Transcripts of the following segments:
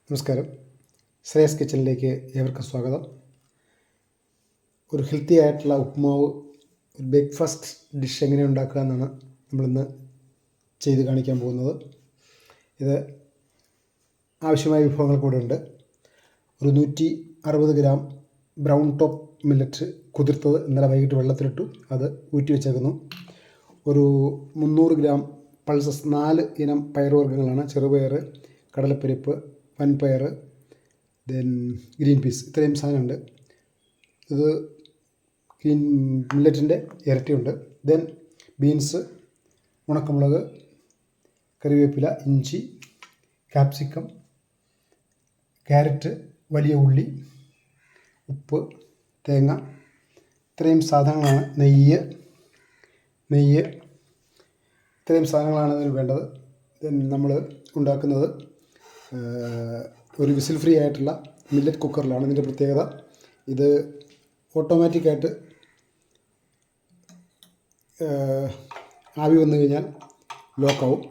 നമസ്കാരം. ശ്രേയസ് കിച്ചണിലേക്ക് ഏവർക്കും സ്വാഗതം. ഒരു ഹെൽത്തി ആയിട്ടുള്ള ഉപ്പുമാവ്, ഒരു ബ്രേക്ക്ഫാസ്റ്റ് ഡിഷ് എങ്ങനെ ഉണ്ടാക്കുക എന്നാണ് നമ്മളിന്ന് ചെയ്ത് കാണിക്കാൻ പോകുന്നത്. ഇത് ആവശ്യമായ വിഭവങ്ങൾ കൂടെ ഉണ്ട്. ഒരു 160 ഗ്രാം ബ്രൗൺ ടോപ്പ് മില്ലറ്റ് കുതിർത്തത് ഇന്നലെ വൈകിട്ട് വെള്ളത്തിലിട്ടു, അത് ഊറ്റി വെച്ചേക്കുന്നു. ഒരു 300 ഗ്രാം പൾസസ്, 4 ഇനം പയറുവർഗ്ഗങ്ങളാണ്. ചെറുപയർ, കടലപ്പരിപ്പ്, വൻപയർ, ദെൻ ഗ്രീൻ പീസ്. ഇത്രയും സാധനമുണ്ട്. ഇത് മില്ലറ്റിൻ്റെ ഇരട്ടിയുണ്ട്. ദെൻ ബീൻസ്, ഉണക്കമുളക്, കറിവേപ്പില, ഇഞ്ചി, ക്യാപ്സിക്കം, ക്യാരറ്റ്, വലിയ ഉള്ളി, ഉപ്പ്, തേങ്ങ, ഇത്രയും സാധനങ്ങളാണ്. നെയ്യ്, ഇത്രയും സാധനങ്ങളാണ് ഇതിന് വേണ്ടത്. ദെൻ നമ്മൾ ഉണ്ടാക്കുന്നത് ഒരു വിസിൽ ഫ്രീ ആയിട്ടുള്ള മില്ലറ്റ് കുക്കറിലാണ്. ഇതിൻ്റെ പ്രത്യേകത, ഇത് ഓട്ടോമാറ്റിക്കായിട്ട് ആവി വന്നു കഴിഞ്ഞാൽ ലോക്കാവും,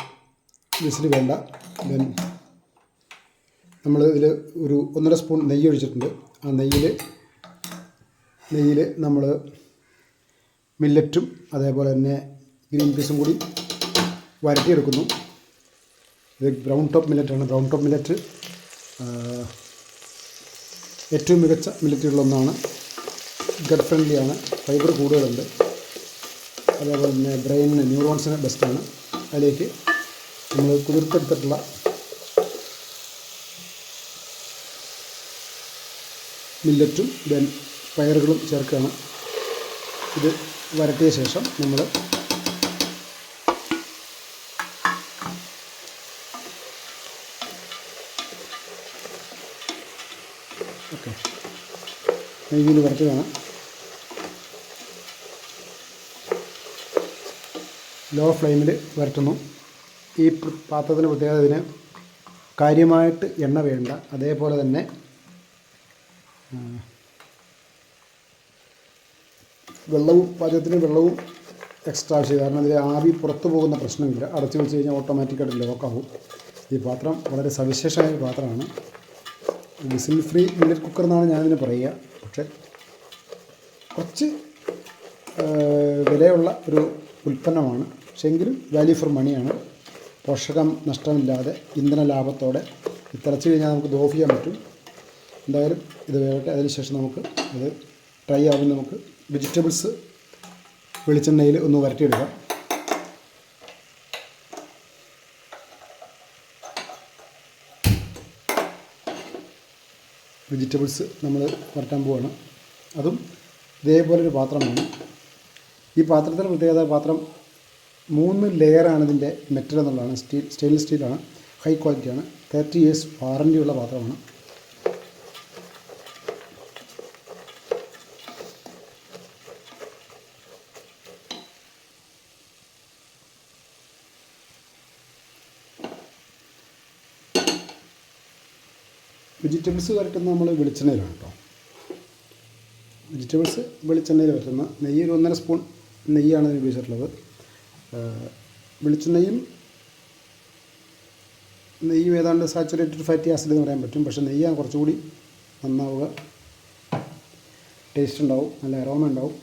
വിസിൽ വേണ്ട. ദെൻ നമ്മൾ ഇതിൽ ഒരു 1.5 സ്പൂൺ നെയ്യ് ഒഴിച്ചിട്ടുണ്ട്. ആ നെയ്യിൽ നമ്മൾ മില്ലറ്റും അതേപോലെ തന്നെ ഗ്രീൻ പീസും കൂടി വരട്ടിയെടുക്കുന്നു. ഇത് ബ്രൗൺ ടോപ്പ് മില്ലറ്റാണ്. ബ്രൗൺ ടോപ്പ് മില്ലറ്റ് ഏറ്റവും മികച്ച മില്ലറ്റുകളിലൊന്നാണ്. ഗട്ട് ഫ്രണ്ട്ലിയാണ്, ഫൈബർ കൂടുതലുണ്ട്, അതേപോലെ തന്നെ ബ്രെയിനിന്, ന്യൂറോൺസിന് ബെസ്റ്റാണ്. അതിലേക്ക് നമ്മൾ കുതിർത്തെടുത്തിട്ടുള്ള മില്ലറ്റും ദെൻ പയറുകളും ചേർക്കുകയാണ്. ഇത് വരട്ടിയ ശേഷം നമ്മൾ നെയ്യിൽ വരട്ടുകയാണ്. ലോ ഫ്ലെയിമിൽ വരട്ടുന്നു. ഈ പാത്രത്തിന് പ്രത്യേകത, ഇതിന് കാര്യമായിട്ട് എണ്ണ വേണ്ട. അതേപോലെ തന്നെ പാചകത്തിന് വെള്ളവും എക്സ്ട്രാ ആവശ്യം, കാരണം അതിൽ ആവി പുറത്തു പോകുന്ന പ്രശ്നമില്ല. അടച്ചു വെച്ച് കഴിഞ്ഞാൽ ഓട്ടോമാറ്റിക്കായിട്ട് ലോക്കാവും. ഈ പാത്രം വളരെ സവിശേഷമായ പാത്രമാണ്. വിസിൽ ഫ്രീ മില്ലറ്റ് കുക്കർ എന്നാണ് ഞാനിതിന് പറയുക. പക്ഷേ കുറച്ച് വിലയുള്ള ഒരു ഉൽപ്പന്നമാണ്. പക്ഷേ എങ്കിലും വാല്യൂ ഫോർ മണിയാണ്. പോഷകം നഷ്ടമില്ലാതെ ഇന്ധന ലാഭത്തോടെ തിളച്ച് കഴിഞ്ഞാൽ നമുക്ക് ഇത് ഓഫ് ചെയ്യാൻ പറ്റും. എന്തായാലും ഇത് വേവട്ടെ. അതിനുശേഷം നമുക്ക് ഇത് ട്രൈ ആവുമ്പോൾ നമുക്ക് വെജിറ്റബിൾസ് വെളിച്ചെണ്ണയിൽ ഒന്ന് വരട്ടിയെടുക്കാം. വെജിറ്റബിൾസ് നമ്മൾ വരട്ടാൻ പോവുകയാണ്. അതും ഇതേപോലൊരു പാത്രമാണ്. ഈ പാത്രത്തിൻ്റെ പ്രത്യേകത, പാത്രം 3 ലെയറാണ് ഇതിൻ്റെ മെറ്റൽ എന്നുള്ളതാണ്. സ്റ്റെയിൻലെസ് സ്റ്റീലാണ്, ഹൈ ക്വാളിറ്റിയാണ്. 30 years വാറൻറ്റിയുള്ള പാത്രമാണ്. വെജിറ്റബിൾസ് വരട്ടുന്നത് നമ്മൾ വെളിച്ചെണ്ണയിലാണ് കേട്ടോ. വെജിറ്റബിൾസ് വെളിച്ചെണ്ണയിൽ വരട്ടുന്ന നെയ്യ്, ഒരു 1.5 സ്പൂൺ നെയ്യാണ് ഇതിന് ഉപയോഗിച്ചിട്ടുള്ളത്. വെളിച്ചെണ്ണയും നെയ്യും ഏതാണ്ട് സാച്ചുറേറ്റഡ് ഫാറ്റി ആസിഡ് എന്ന് പറയാൻ പറ്റും. പക്ഷേ നെയ്യാണ് കുറച്ചുകൂടി നന്നാവുക, ടേസ്റ്റ് ഉണ്ടാവും, നല്ല അരോമ ഉണ്ടാവും.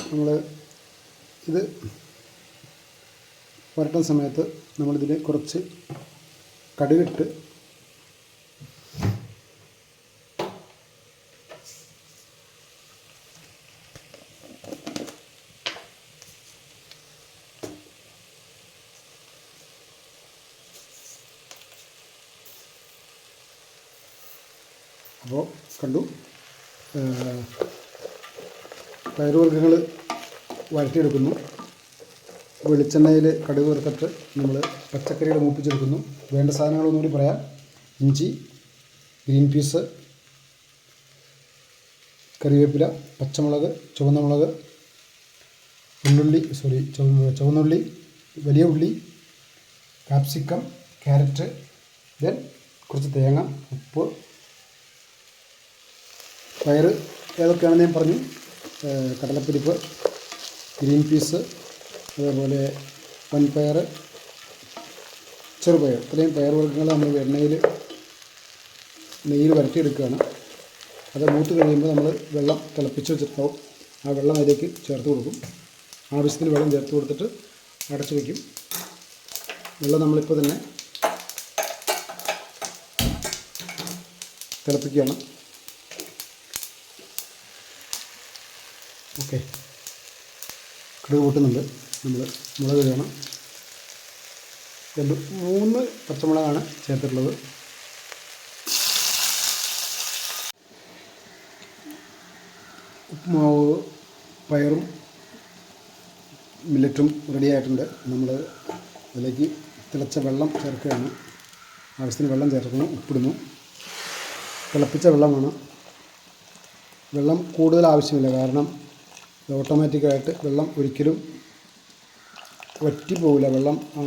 നമ്മൾ ഇത് വരട്ടുന്ന സമയത്ത് നമ്മളിതിൽ കുറച്ച് കടുകിട്ട് അപ്പോൾ കണ്ടു, പയറുവർഗ്ഗങ്ങൾ വരട്ടിയെടുക്കുന്നു. വെളിച്ചെണ്ണയിൽ കടുക് വറുത്തിട്ട് നമ്മൾ പച്ചക്കറികൾ മൂപ്പിച്ചെടുക്കുന്നു. വേണ്ട സാധനങ്ങളൊന്നുകൂടി പറയാം: ഇഞ്ചി, ഗ്രീൻ പീസ്, കറിവേപ്പില, പച്ചമുളക്, ചുവന്നുള്ളി, വലിയ ഉള്ളി, കാപ്സിക്കം, ക്യാരറ്റ്, ദെൻ കുറച്ച് തേങ്ങ, ഉപ്പ്, പയർ ഏതൊക്കെയാണെന്ന് ഞാൻ പറഞ്ഞു. കടലപ്പരിപ്പ്, ഗ്രീൻ പീസ്, അതേപോലെ വൻപയർ, ചെറുപയർ, ഇത്രയും പയർവർഗ്ഗങ്ങൾ നമ്മൾ നെയ്യിൽ വരട്ടിയെടുക്കുകയാണ്. അത് മൂത്ത് കഴിയുമ്പോൾ നമ്മൾ വെള്ളം തിളപ്പിച്ച് വെച്ചിട്ടുണ്ടാവും. ആ വെള്ളം അതിലേക്ക് ചേർത്ത് കൊടുക്കും. ആവശ്യത്തിന് വെള്ളം ചേർത്ത് കൊടുത്തിട്ട് അടച്ച് വയ്ക്കും. വെള്ളം നമ്മളിപ്പോൾ തന്നെ തിളപ്പിക്കുകയാണ്. ഓക്കെ, കടുക് പൊട്ടുന്നുണ്ട്. നമ്മൾ മുളക് ഇടണം. 3 പച്ചമുളകാണ് ചേർത്തിട്ടുള്ളത്. ഉപ്പുമാവ്, പയറും മില്ലറ്റും റെഡി ആയിട്ടുണ്ട്. നമ്മൾ അതിലേക്ക് തിളച്ച വെള്ളം ചേർക്കുകയാണ്. ആവശ്യത്തിന് വെള്ളം ചേർക്കുന്നു, ഉപ്പിടുന്നു. തിളപ്പിച്ച വെള്ളമാണ്. വെള്ളം കൂടുതൽ ആവശ്യമില്ല, കാരണം ഓട്ടോമാറ്റിക്കായിട്ട് വെള്ളം ഒരിക്കലും വറ്റി പോകില്ല. വെള്ളം ആ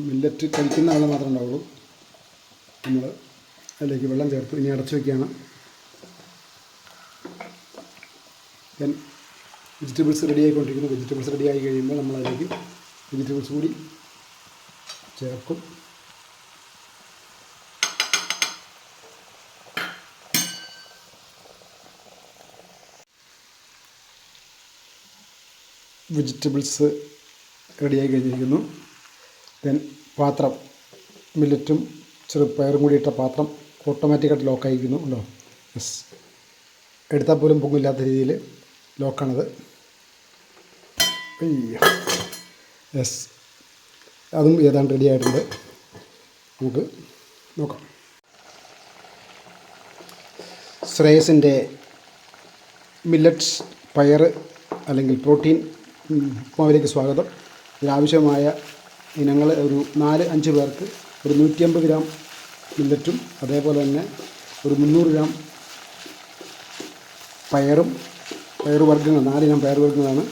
മില്ലറ്റ് കഴിക്കുന്ന വെള്ളം മാത്രമേ ഉണ്ടാവുള്ളൂ. നമ്മൾ അതിലേക്ക് വെള്ളം ചേർത്തു. ഇനി അടച്ചു വയ്ക്കുകയാണ്. ദെൻ വെജിറ്റബിൾസ് റെഡി ആയിക്കൊണ്ടിരിക്കുന്നു. വെജിറ്റബിൾസ് റെഡി ആയി കഴിയുമ്പോൾ നമ്മൾ അതിലേക്ക് വെജിറ്റബിൾസ് കൂടി ചേർക്കും. വെജിറ്റബിൾസ് റെഡിയായി കഴിഞ്ഞിരിക്കുന്നു. ദെൻ പാത്രം, മില്ലറ്റും ചെറുപയറും കൂടി ഇട്ട പാത്രം ഓട്ടോമാറ്റിക്കായിട്ട് ലോക്കായിരിക്കുന്നു. ഉണ്ടോ? യെസ്, എടുത്താൽ പോലും പൊങ്ങില്ലാത്ത രീതിയിൽ ലോക്കാണത്. യെസ്, അതും ഏതാണ്ട് റെഡി ആയിട്ടുണ്ട്. നമുക്ക് നോക്കാം. ശ്രേയസിൻ്റെ മില്ലറ്റ്സ് പയർ അല്ലെങ്കിൽ പ്രോട്ടീൻ ഉപ്പുമാവിലേക്ക് സ്വാഗതം. ഇതിനാവശ്യമായ ഇനങ്ങൾ ഒരു 4-5 പേർക്ക് ഒരു 150 ഗ്രാം മില്ലറ്റും അതേപോലെ തന്നെ ഒരു 300 ഗ്രാം പയറുവർഗ്ഗങ്ങൾ, 4 ഇനം പയറുവർഗ്ഗങ്ങളാണ്.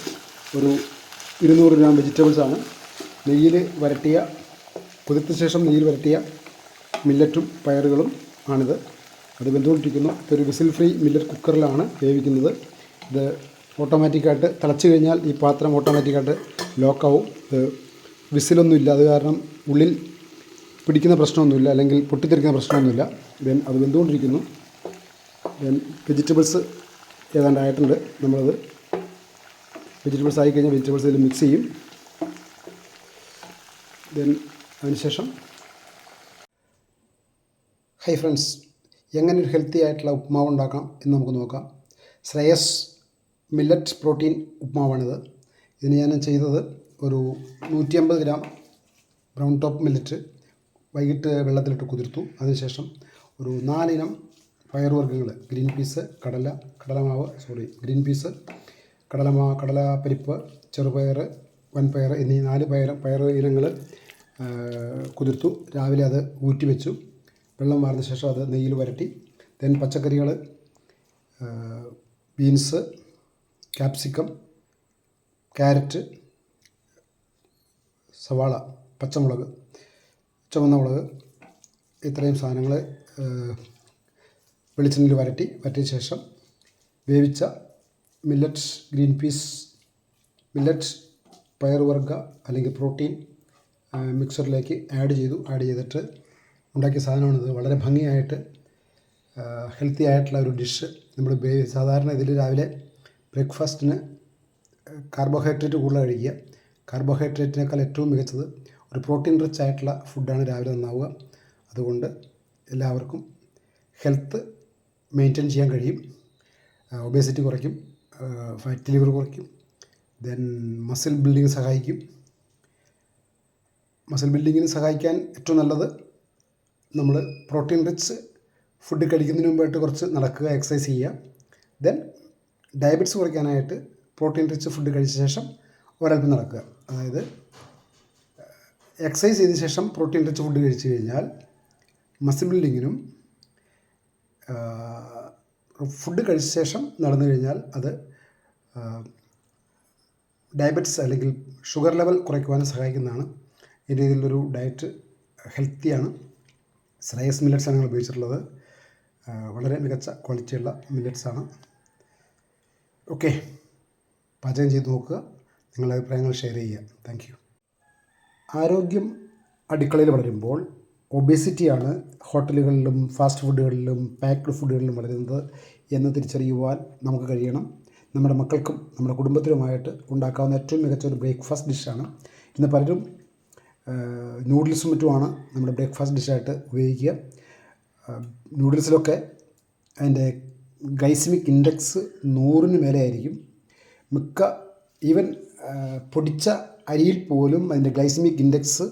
ഒരു 200 ഗ്രാം വെജിറ്റബിൾസാണ്. കുതിർത്ത ശേഷം നെയ്യിൽ വരട്ടിയ മില്ലറ്റും പയറുകളും ആണിത്. അത് വെന്തുകൊണ്ടിരിക്കുന്നു. ഇപ്പോൾ ഒരു വിസിൽ ഫ്രീ മില്ലറ്റ് കുക്കറിലാണ് വേവിക്കുന്നത്. ഇത് ഓട്ടോമാറ്റിക്കായിട്ട് തിളച്ച് കഴിഞ്ഞാൽ ഈ പാത്രം ഓട്ടോമാറ്റിക്കായിട്ട് ലോക്കാവും. ഇത് വിസിലൊന്നുമില്ല, അത് കാരണം ഉള്ളിൽ പിടിക്കുന്ന പ്രശ്നമൊന്നുമില്ല, അല്ലെങ്കിൽ പൊട്ടിത്തെറിക്കുന്ന പ്രശ്നമൊന്നുമില്ല. ദെൻ അത് വെന്തുകൊണ്ടിരിക്കുന്നു. Then vegetables ഏതാണ്ടായിട്ടുണ്ട്. നമ്മളത് വെജിറ്റബിൾസ് ആയിക്കഴിഞ്ഞാൽ വെജിറ്റബിൾസ് ഇതിൽ മിക്സ് ചെയ്യും. ദെൻ അതിനുശേഷം ഹൈ ഫ്രണ്ട്സ്, എങ്ങനെ ഒരു ഹെൽത്തി ആയിട്ടുള്ള ഉപ്പുമാവ് ഉണ്ടാക്കാം എന്ന് നമുക്ക് നോക്കാം. ശ്രേയസ് മില്ലറ്റ് പ്രോട്ടീൻ ഉപ്പുമാവാണിത്. ഇതിന് ഞാൻ ചെയ്തത് ഒരു 150 ഗ്രാം ബ്രൗൺ ടോപ്പ് മില്ലറ്റ് വൈകിട്ട് വെള്ളത്തിലിട്ട് കുതിർത്തു. അതിനുശേഷം ഒരു 4 ഇനം പയറുവർഗ്ഗങ്ങൾ, ഗ്രീൻ പീസ്, കടലപ്പരിപ്പ്, ചെറുപയർ, വൻപയർ എന്നീ 4 പയർ ഇനങ്ങൾ കുതിർത്തു. രാവിലെ അത് ഊറ്റി വെച്ചു. വെള്ളം വാർന്ന ശേഷം അത് നെയ്യിൽ വരട്ടി. ദെൻ പച്ചക്കറികൾ, ബീൻസ്, ക്യാപ്സിക്കം, ക്യാരറ്റ്, സവാള, പച്ചമുളക്, ചുവന്ന മുളക്, ഇത്രയും സാധനങ്ങൾ വെളിച്ചെണ്ണയിൽ വരട്ടിയ ശേഷം വേവിച്ച മില്ലറ്റ്സ് പയറുവർഗ്ഗ അല്ലെങ്കിൽ പ്രോട്ടീൻ മിക്സറിലേക്ക് ആഡ് ചെയ്തിട്ട് ഉണ്ടാക്കിയ സാധനമാണിത്. വളരെ ഭംഗിയായിട്ട് ഹെൽത്തി ആയിട്ടുള്ള ഒരു ഡിഷ്. നമ്മൾ സാധാരണ ഇതിൽ രാവിലെ ബ്രേക്ക്ഫാസ്റ്റിന് കാർബോഹൈഡ്രേറ്റ് കൂടുതൽ കഴിക്കുക. കാർബോഹൈഡ്രേറ്റിനേക്കാൾ ഏറ്റവും മികച്ചത് ഒരു പ്രോട്ടീൻ റിച്ച് ആയിട്ടുള്ള ഫുഡാണ് രാവിലെ നന്നാവുക. അതുകൊണ്ട് എല്ലാവർക്കും ഹെൽത്ത് മെയിൻറ്റെയിൻ ചെയ്യാൻ കഴിയും. ഒബേസിറ്റി കുറയ്ക്കും, ഫാറ്റി ലിവർ കുറയ്ക്കും. ദെൻ മസിൽ ബിൽഡിങ്ങിന് സഹായിക്കും. മസിൽ ബിൽഡിങ്ങിന് സഹായിക്കാൻ ഏറ്റവും നല്ലത് നമ്മൾ പ്രോട്ടീൻ റിച്ച് ഫുഡ് കഴിക്കുന്നതിന് മുമ്പായിട്ട് കുറച്ച് നടക്കുക, എക്സസൈസ് ചെയ്യുക. ദെൻ ഡയബറ്റിസ് കുറയ്ക്കാനായിട്ട് പ്രോട്ടീൻ റിച്ച് ഫുഡ് കഴിച്ച ശേഷം ഒരൽപ്പം നടക്കുക. അതായത് എക്സസൈസ് ചെയ്ത ശേഷം പ്രോട്ടീൻ റിച്ച് ഫുഡ് കഴിച്ചു കഴിഞ്ഞാൽ മസിൽ ബിൽഡിങ്ങിനും, ഫുഡ് കഴിച്ച ശേഷം നടന്നു കഴിഞ്ഞാൽ അത് ഡയബറ്റിസ് അല്ലെങ്കിൽ ഷുഗർ ലെവൽ കുറയ്ക്കുവാനും സഹായിക്കുന്നതാണ്. ഈ രീതിയിലൊരു ഡയറ്റ് ഹെൽത്തിയാണ്. ശ്രേയസ് മില്ലറ്റ്സാണ് ഞങ്ങൾ ഉപയോഗിച്ചിട്ടുള്ളത്. വളരെ മികച്ച ക്വാളിറ്റിയുള്ള മില്ലറ്റ്സാണ്. ഓക്കെ, പാചകം ചെയ്ത് നോക്കുക. നിങ്ങളുടെ അഭിപ്രായങ്ങൾ ഷെയർ ചെയ്യുക. Thank you. ആരോഗ്യം അടുക്കളയിൽ വളരുമ്പോൾ ഒബേസിറ്റിയാണ് ഹോട്ടലുകളിലും ഫാസ്റ്റ് ഫുഡുകളിലും പാക്ക്ഡ് ഫുഡുകളിലും വളരുന്നത് എന്ന് തിരിച്ചറിയുവാൻ നമുക്ക് കഴിയണം. നമ്മുടെ മക്കൾക്കും നമ്മുടെ കുടുംബത്തിലുമായിട്ട് ഉണ്ടാക്കാവുന്ന ഏറ്റവും മികച്ച ഒരു ബ്രേക്ക്ഫാസ്റ്റ് ഡിഷാണ്. ഇന്ന് പലരും നൂഡിൽസും മറ്റുമാണ് നമ്മുടെ ബ്രേക്ക്ഫാസ്റ്റ് ഡിഷായിട്ട് ഉപയോഗിക്കുക. നൂഡിൽസിലൊക്കെ അതിൻ്റെ ഗ്ലൈസമിക് ഇൻഡെക്സ് 100-ന് മേലെ ആയിരിക്കും. ഈവൻ പൊടിച്ച അരിയിൽ പോലും അതിൻ്റെ ഗ്ലൈസമിക് ഇൻഡെക്സ്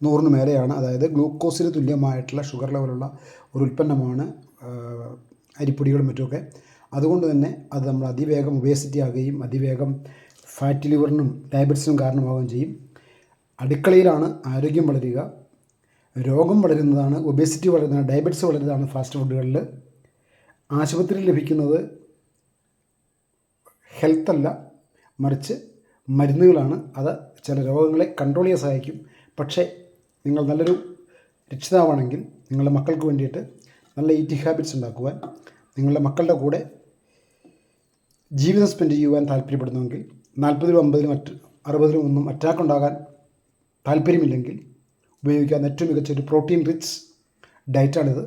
100-ന് മേലെയാണ്. അതായത് ഗ്ലൂക്കോസിന് തുല്യമായിട്ടുള്ള ഷുഗർ ലെവലുള്ള ഒരു ഉൽപ്പന്നമാണ് അരിപ്പൊടികളും മറ്റുമൊക്കെ. അതുകൊണ്ട് തന്നെ അത് നമ്മൾ അതിവേഗം ഒബേസിറ്റി ആകുകയും അതിവേഗം ഫാറ്റ് ലിവറിനും ഡയബറ്റീസിനും കാരണമാവുകയും ചെയ്യും. അടുക്കളയിലാണ് ആരോഗ്യം വളരുക. രോഗം വളരുന്നതാണ്, ഒബേസിറ്റി വളരുന്നതാണ്, ഡയബറ്റീസ് വളരുന്നതാണ് ഫാസ്റ്റ് ഫുഡുകളിൽ. ആശുപത്രിയിൽ ലഭിക്കുന്നത് ഹെൽത്തല്ല, മറിച്ച് മരുന്നുകളാണ്. അത് ചില രോഗങ്ങളെ കൺട്രോൾ ചെയ്യാൻ സഹായിക്കും. പക്ഷേ നിങ്ങൾ നല്ലൊരു രക്ഷിതാവാണെങ്കിൽ നിങ്ങളുടെ മക്കൾക്ക് വേണ്ടിയിട്ട് നല്ല ഈറ്റിംഗ് ഹാബിറ്റ്സ് ഉണ്ടാക്കുവാൻ, നിങ്ങളുടെ മക്കളുടെ കൂടെ ജീവിതം സ്പെൻഡ് ചെയ്യുവാൻ താല്പര്യപ്പെടുന്നുവെങ്കിൽ, 40-ലും 50-ലും 60-ലും ഒന്നും അറ്റാക്ക് ഉണ്ടാകാൻ താല്പര്യമില്ലെങ്കിൽ ഉപയോഗിക്കാവുന്ന ഏറ്റവും മികച്ച ഒരു പ്രോട്ടീൻ റിച്ച് ഡയറ്റാണിത്.